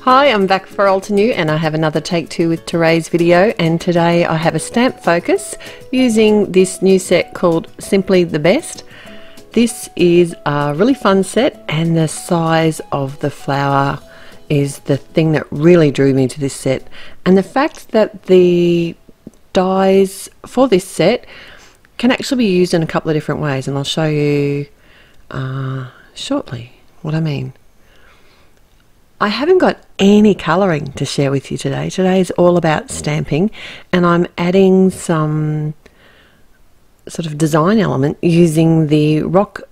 Hi, I'm back for Altenew and I have another take two with Therese video, and today I have a stamp focus using this new set called Simply the Best. This is a really fun set and the size of the flower is the thing that really drew me to this set, and the fact that the dies for this set can actually be used in a couple of different ways, and I'll show you shortly what I mean. I haven't got any colouring to share with you today. Today is all about stamping, and I'm adding some sort of design element using the rock,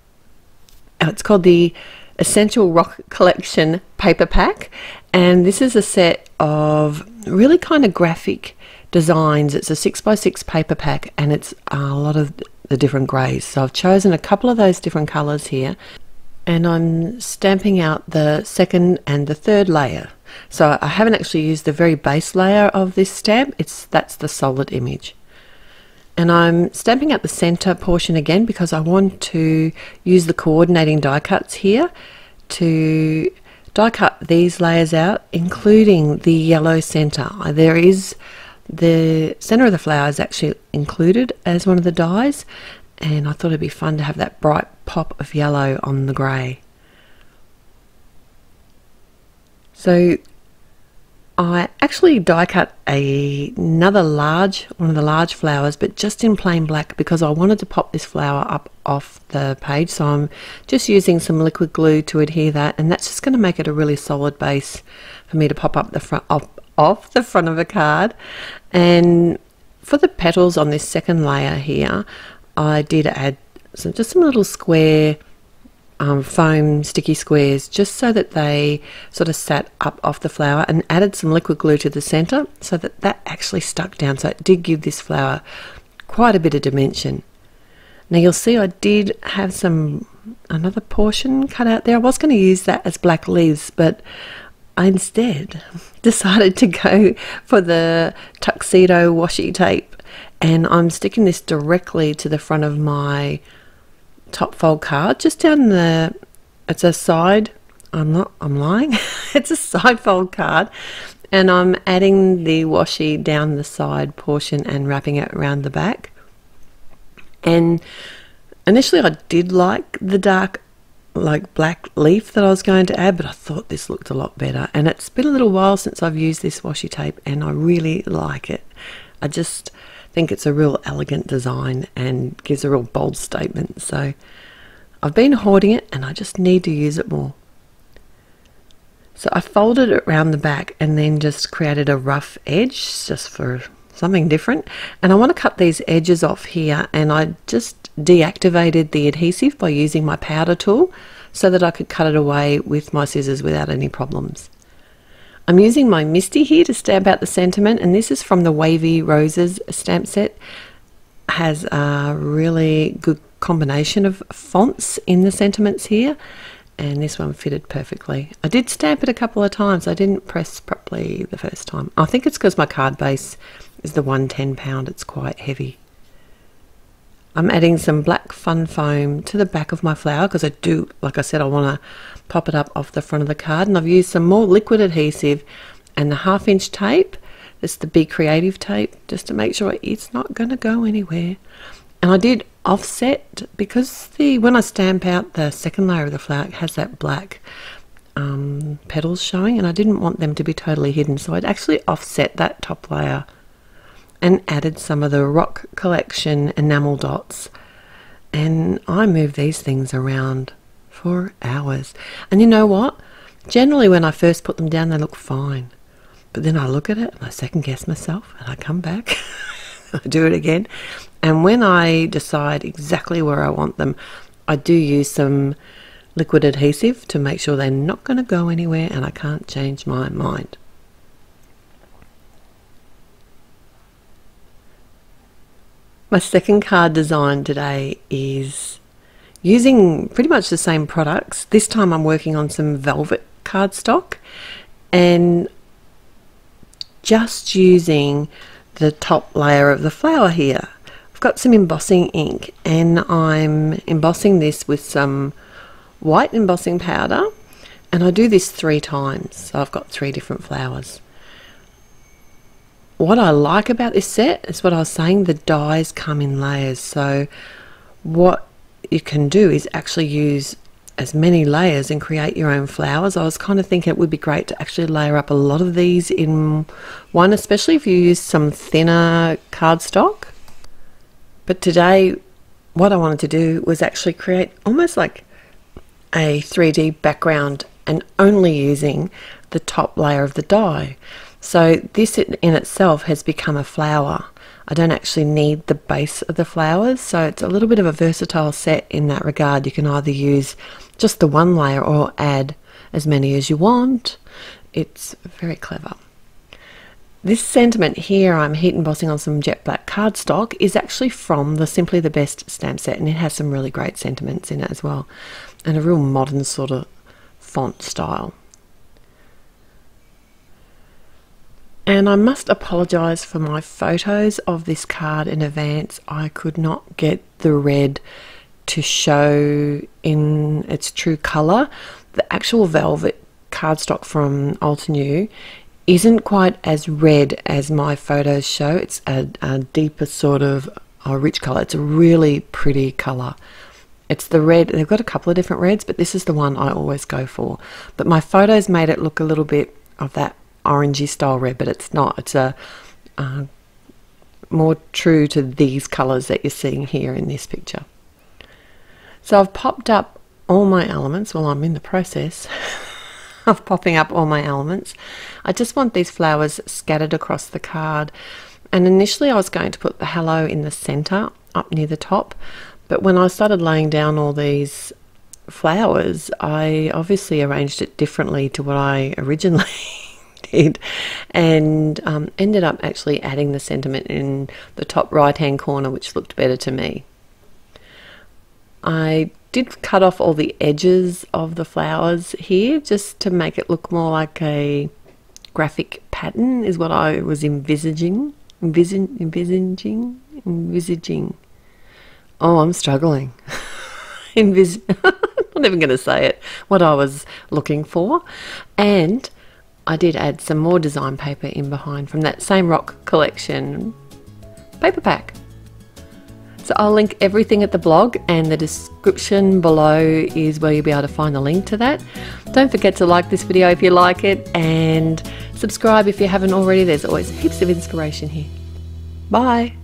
it's called the Essential Rock Collection paper pack, and this is a set of really kind of graphic designs. It's a 6x6 paper pack and it's a lot of the different greys, so I've chosen a couple of those different colours here. And I'm stamping out the second and the third layer. So I haven't actually used the very base layer of this stamp, that's the solid image. And I'm stamping out the center portion again because I want to use the coordinating die cuts here to die cut these layers out, including the yellow center. There is the center of the flower is actually included as one of the dies, and I thought it'd be fun to have that bright pop of yellow on the grey. So I actually die cut one of the large flowers, but just in plain black because I wanted to pop this flower up off the page. So I'm just using some liquid glue to adhere that, and that's just going to make it a really solid base for me to pop up the front off the front of a card. And for the petals on this second layer here, I did add just some little square foam sticky squares just so that they sort of sat up off the flower, and added some liquid glue to the center so that that actually stuck down, so it did give this flower quite a bit of dimension. Now you'll see I did have another portion cut out there. I was going to use that as black leaves, but I instead decided to go for the Tuxedo washi tape, and I'm sticking this directly to the front of my top fold card, just down it's a side, I'm lying, it's a side fold card, and I'm adding the washi down the side portion and wrapping it around the back. And initially I did like the dark black leaf that I was going to add, but I thought this looked a lot better, and it's been a little while since I've used this washi tape and I really like it. I just think it's a real elegant design and gives a real bold statement, so I've been hoarding it and I just need to use it more. So I folded it around the back and then just created a rough edge just for something different, and I want to cut these edges off here, and I just deactivated the adhesive by using my powder tool so that I could cut it away with my scissors without any problems. I'm using my Misty here to stamp out the sentiment, and this is from the Wavy Roses stamp set. It has a really good combination of fonts in the sentiments here, and this one fitted perfectly. I did stamp it a couple of times. I didn't press properly the first time. I think it's because my card base is the 110 pound. It's quite heavy. I'm adding some black fun foam to the back of my flower because I do, like I said, I want to pop it up off the front of the card, and I've used some more liquid adhesive and the 1/2 inch tape. It's the Be Creative tape, just to make sure it's not going to go anywhere. And I did offset because when I stamp out the second layer of the flower, it has that black petals showing, and I didn't want them to be totally hidden, so I'd actually offset that top layer and added some of the Rock Collection enamel dots, and I moved these things around for hours. And you know what, generally when I first put them down they look fine, but then I look at it and I second guess myself and I come back I do it again, and when I decide exactly where I want them, I do use some liquid adhesive to make sure they're not going to go anywhere and I can't change my mind. My second card design today is using pretty much the same products. This time I'm working on some velvet cardstock and just using the top layer of the flower here. I've got some embossing ink and I'm embossing this with some white embossing powder And I do this 3 times, so I've got 3 different flowers. What I like about this set is what I was saying, the dies come in layers. So what you can do is actually use as many layers and create your own flowers. I was kind of thinking it would be great to actually layer up a lot of these in one, especially if you use some thinner cardstock. But today what I wanted to do was actually create almost like a 3D background and only using the top layer of the die. So this in itself has become a flower. I don't actually need the base of the flowers, so it's a little bit of a versatile set in that regard. You can either use just the one layer or add as many as you want. It's very clever. This sentiment here I'm heat embossing on some jet black cardstock is actually from the Simply the Best stamp set, and it has some really great sentiments in it as well, and a real modern sort of font style. And I must apologise for my photos of this card in advance. I could not get the red to show in its true colour. The actual velvet cardstock from Altenew isn't quite as red as my photos show. It's a deeper sort of rich colour. It's a really pretty colour. It's the red. They've got a couple of different reds, but this is the one I always go for. But my photos made it look a little bit of that orangey style red, but it's not. It's a more true to these colours that you're seeing here in this picture. So I've popped up all my elements. Well, I'm in the process of popping up all my elements. I just want these flowers scattered across the card, and initially I was going to put the hello in the centre up near the top, but when I started laying down all these flowers, I obviously arranged it differently to what I originally did, and ended up actually adding the sentiment in the top right hand corner, which looked better to me. I did cut off all the edges of the flowers here just to make it look more like a graphic pattern, is what I was envisaging. Oh, I'm struggling. I'm not even going to say it, what I was looking for. And I did add some more design paper in behind from that same rock collection paper pack. So I'll link everything at the blog, and the description below is where you'll be able to find the link to that. Don't forget to like this video if you like it, and subscribe if you haven't already. There's always heaps of inspiration here. Bye.